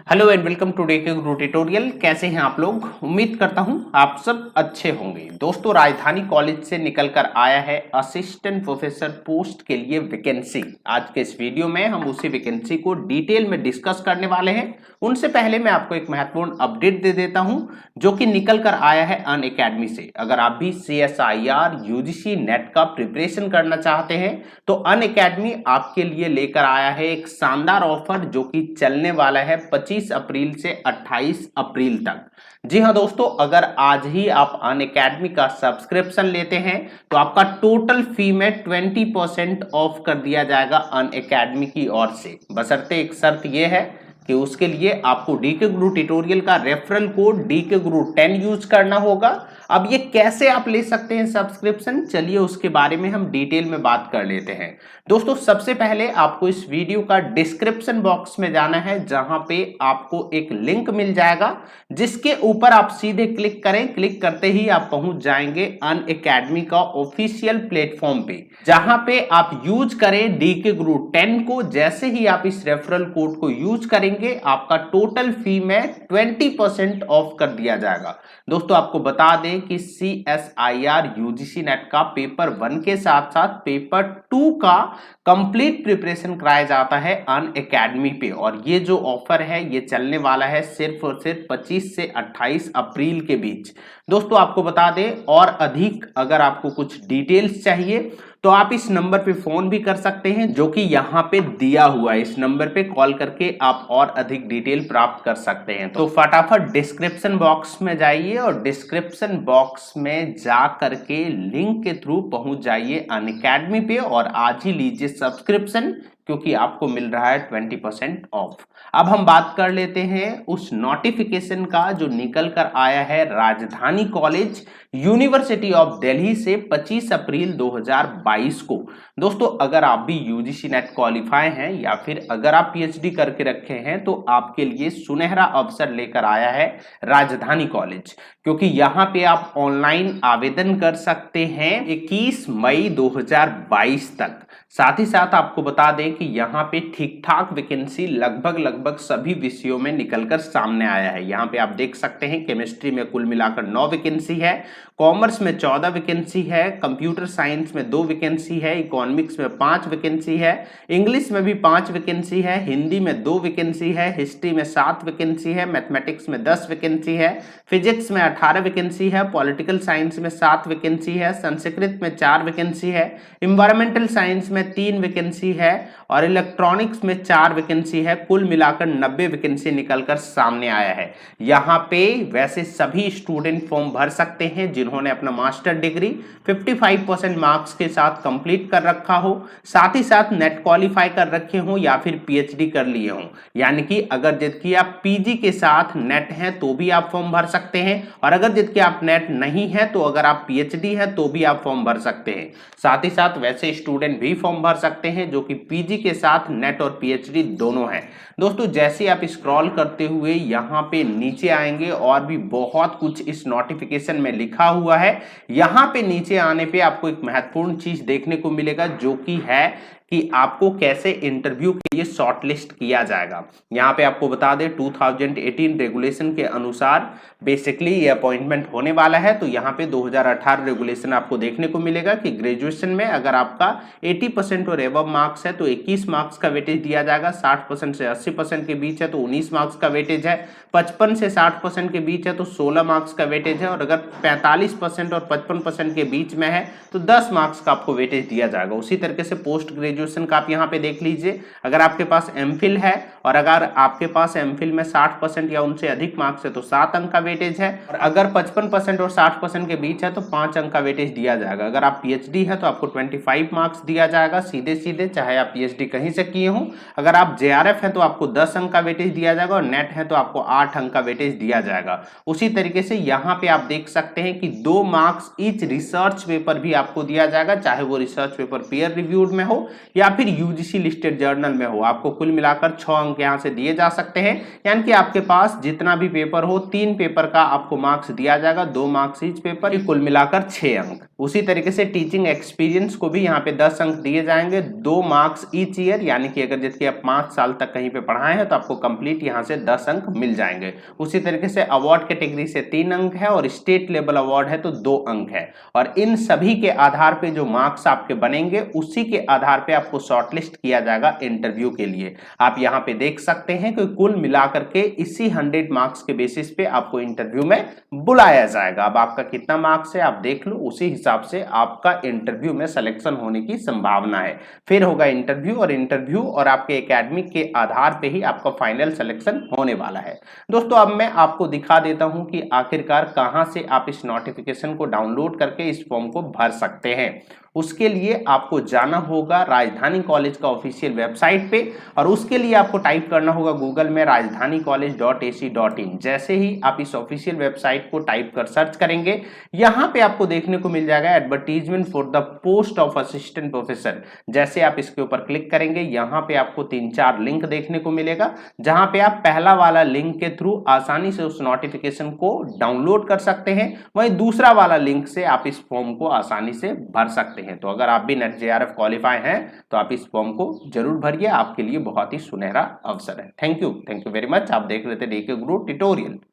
Hello and welcome to डे के गुरु ट्यूटोरियल। कैसे हैं आप लोग? उम्मीद करता हूं आप सब अच्छे होंगे। दोस्तों, राजधानी कॉलेज से निकलकर आया है असिस्टेंट प्रोफेसर पोस्ट के लिए वैकेंसी। आज के इस वीडियो में हम उसी वैकेंसी को डिटेल में डिस्कस करने वाले हैं। उनसे पहले मैं आपको एक महत्वपूर्ण अपडेट दे देता हूं जो कि निकल कर आया है अनअकैडमी से। अगर आप भी CSIR UGC नेट का प्रिपरेशन करना चाहते हैं तो अनअकैडमी आपके लिए लेकर आया है एक शानदार ऑफर जो कि चलने वाला है 25 अप्रैल से 28 अप्रैल तक। जी हाँ दोस्तों, अगर आज ही आप अनअकैडमी का सब्सक्रिप्शन लेते हैं तो आपका टोटल फी में 20% ऑफ कर दिया जाएगा अनअकैडमी की ओर से। बशर्ते एक शर्त यह है कि उसके लिए आपको डीके गुरु ट्यूटोरियल का रेफरल कोड डीके गुरु 10 यूज करना होगा। अब ये कैसे आप ले सकते हैं सब्सक्रिप्शन, चलिए उसके बारे में हम डिटेल में बात कर लेते हैं। दोस्तों, सबसे पहले आपको इस वीडियो का डिस्क्रिप्शन बॉक्स में जाना है, जहां पे आपको एक लिंक मिल जाएगा जिसके ऊपर आप सीधे क्लिक करें। क्लिक करते ही आप पहुंच जाएंगे अनअकैडमी का ऑफिशियल प्लेटफॉर्म पे, जहां पे आप यूज करें डीके गुरु 10 को। जैसे ही आप इस रेफरल कोड को यूज करेंगे आपका टोटल फी में 20% ऑफ कर दिया जाएगा। दोस्तों, आपको बता दें कि CSIR UGC नेट का पेपर 1 के साथ साथ पेपर 2 का कंप्लीट प्रिपरेशन कराया जाता है अनअकैडमी पे। और ये जो ऑफर है ये चलने वाला है सिर्फ और सिर्फ 25 से 28 अप्रैल के बीच। दोस्तों, आपको बता दें और अधिक अगर आपको कुछ डिटेल्स चाहिए तो आप इस नंबर पे फोन भी कर सकते हैं जो कि यहाँ पे दिया हुआ है। इस नंबर पे कॉल करके आप और अधिक डिटेल प्राप्त कर सकते हैं। तो फटाफट डिस्क्रिप्शन बॉक्स में जाइए और डिस्क्रिप्शन बॉक्स में जा करके लिंक के थ्रू पहुंच जाइए अनअकैडमी पे और आज ही लीजिए सब्सक्रिप्शन, क्योंकि आपको मिल रहा है 20% ऑफ। अब हम बात कर लेते हैं उस नोटिफिकेशन का जो निकल कर आया है राजधानी कॉलेज यूनिवर्सिटी ऑफ दिल्ली से 25 अप्रैल 2022 को। दोस्तों, अगर आप भी UGC नेट क्वालिफाई हैं या फिर अगर आप PhD करके रखे हैं तो आपके लिए सुनहरा अवसर लेकर आया है राजधानी कॉलेज, क्योंकि यहाँ पे आप ऑनलाइन आवेदन कर सकते हैं 21 मई 2022 तक। साथ ही साथ आपको बता दें कि यहाँ पे ठीक ठाक वैकेंसी लगभग सभी विषयों में निकलकर सामने आया है। यहाँ पे आप देख सकते हैं केमिस्ट्री में कुल मिलाकर 9 वैकेंसी है, कॉमर्स में 14 वैकेंसी है, कंप्यूटर साइंस में 2 वैकेंसी है, इकोनॉमिक्स में 5 वैकेंसी है, इंग्लिश में भी 5 वैकेंसी है, हिंदी में 2 वैकेंसी है, हिस्ट्री में 7 वैकेंसी है, मैथमेटिक्स में 10 वैकेंसी है, फिजिक्स में 18 वैकेंसी है, पॉलिटिकल साइंस में 7 वैकेंसी है, संस्कृत में 4 वैकेंसी है, इन्वायरमेंटल साइंस में 3 वैकेंसी है और इलेक्ट्रॉनिक्स में 4 वैकेंसी है। कुल मिलाकर 90 वैकेंसी निकलकर सामने आया है। यहाँ पे वैसे सभी स्टूडेंट फॉर्म भर सकते हैं जिन्होंने अपना मास्टर डिग्री 55% मार्क्स के साथ कंप्लीट कर रखा हो, साथ ही साथ नेट क्वालिफाई कर रखे हो या फिर PhD कर लिए हो। यानी कि अगर जबकि आप PG के साथ नेट हैं तो भी आप फॉर्म भर सकते हैं, और अगर जबकि आप नेट नहीं है तो अगर आप PhD है तो भी आप फॉर्म भर सकते हैं। साथ ही साथ वैसे स्टूडेंट भी फॉर्म भर सकते हैं जो कि PG के साथ नेट और PhD दोनों है। दोस्तों, जैसे आप स्क्रॉल करते हुए यहाँ पे नीचे आएंगे और भी बहुत कुछ इस नोटिफिकेशन में लिखा हुआ है। यहाँ पे नीचे आने पे आपको एक महत्वपूर्ण चीज देखने को मिलेगा जो कि है कि आपको कैसे इंटरव्यू के लिए शॉर्टलिस्ट किया जाएगा। यहाँ पे आपको बता दें 2018 रेगुलेशन के अनुसार बेसिकली ये अपॉइंटमेंट होने वाला है। तो यहाँ पे 2018 रेगुलेशन आपको देखने को मिलेगा कि ग्रेजुएशन में अगर आपका 80% और एबव मार्क्स है तो 21 मार्क्स का वेटेज दिया जाएगा, 60% से 80% के बीच है तो 19 मार्क्स का वेटेज है, 55 से 60% के बीच है तो 16 मार्क्स का वेटेज है, और अगर 45% और 55% के बीच में है तो 10 मार्क्स का आपको वेटेज दिया जाएगा। उसी तरीके से पोस्ट ग्रेजुएशन का आप यहाँ पे देख लीजिए, अगर आपके पास MPhil है और अगर आपके पास MPhil में 60% या उनसे अधिक मार्क्स है तो 7 अंक का वेटेज है, और अगर 55% और 60% के बीच है तो 5 अंक का वेटेज दिया जाएगा। अगर आप PhD है तो आपको 25 मार्क्स दिया जाएगा सीधे सीधे, चाहे आप PhD कहीं से किए हो। अगर आप JRF है तो आपको 10 अंक का वेटेज दिया जाएगा, और नेट है तो आपको 8 अंक का वेटेज दिया जाएगा। उसी तरीके से यहाँ पे आप देख सकते हैं कि 2 मार्क्स ईच रिसर्च पेपर भी आपको दिया जाएगा, चाहे वो रिसर्च पेपर पीयर रिव्यूड में हो या फिर यूजीसी लिस्टेड जर्नल में हो, आपको कुल मिलाकर 6 अंक यहाँ से दिए जा सकते हैं। यानी कि आपके पास जितना भी पेपर हो 3 पेपर का आपको मार्क्स दिया जाएगा, 2 मार्क्स ईच पेपर, कुल मिलाकर 6 अंक। उसी तरीके से टीचिंग एक्सपीरियंस को भी यहाँ पे 10 अंक दिए जाएंगे, 2 मार्क्स ईच ईयर, यानी कि अगर जैसे आप 5 साल तक कहीं पे पढ़ाए हैं तो आपको कंप्लीट यहाँ से 10 अंक मिल जाएंगे। उसी तरीके से अवार्ड कैटेगरी से 3 अंक है और स्टेट लेवल अवार्ड है तो 2 अंक है। और इन सभी के आधार पे जो मार्क्स आपके बनेंगे उसी के आधार पे आपको शॉर्टलिस्ट किया जाएगा इंटरव्यू के लिए। आप यहाँ पे देख सकते हैं कि कुल मिलाकर के इसी 100 मार्क्स के बेसिस पे आपको इंटरव्यू में बुलाया जाएगा। अब आपका कितना मार्क्स है आप देख लो, उसी हिसाब से आपका इंटरव्यू में सिलेक्शन होने की संभावना है। फिर होगा इंटरव्यू और आपके एकेडमिक के आधार पे ही आपका फाइनल सिलेक्शन होने वाला है। दोस्तों अब मैं आपको दिखा देता हूं कि आखिरकार कहां से आप इस नोटिफिकेशन को डाउनलोड करके इस फॉर्म को भर सकते हैं। उसके लिए आपको जाना होगा राजधानी कॉलेज का ऑफिशियल वेबसाइट पे और उसके लिए आपको टाइप करना होगा गूगल में rajdhanicollege.ac.in। जैसे ही आप इस ऑफिशियल वेबसाइट को टाइप कर सर्च करेंगे, यहाँ पे आपको देखने को मिल जाएगा advertisement for the post of assistant professor. जैसे आप इसके ऊपर क्लिक करेंगे, यहाँ पे आपको 3-4 लिंक देखने को मिलेगा, जहां पे आप पहला वाला लिंक के थ्रू आसानी से उस नोटिफिकेशन को डाउनलोड कर सकते हैं, वहीं दूसरा वाला लिंक से आप इस फॉर्म को आसानी से भर सकते हैं। तो अगर आप भी नेट जेआरएफ क्वालिफाई हैं तो आप इस फॉर्म को जरूर भरिए, आपके लिए बहुत ही सुनहरा अवसर है। Thank you very much. आप देख रहे थे डीके गुरु ट्यूटोरियल।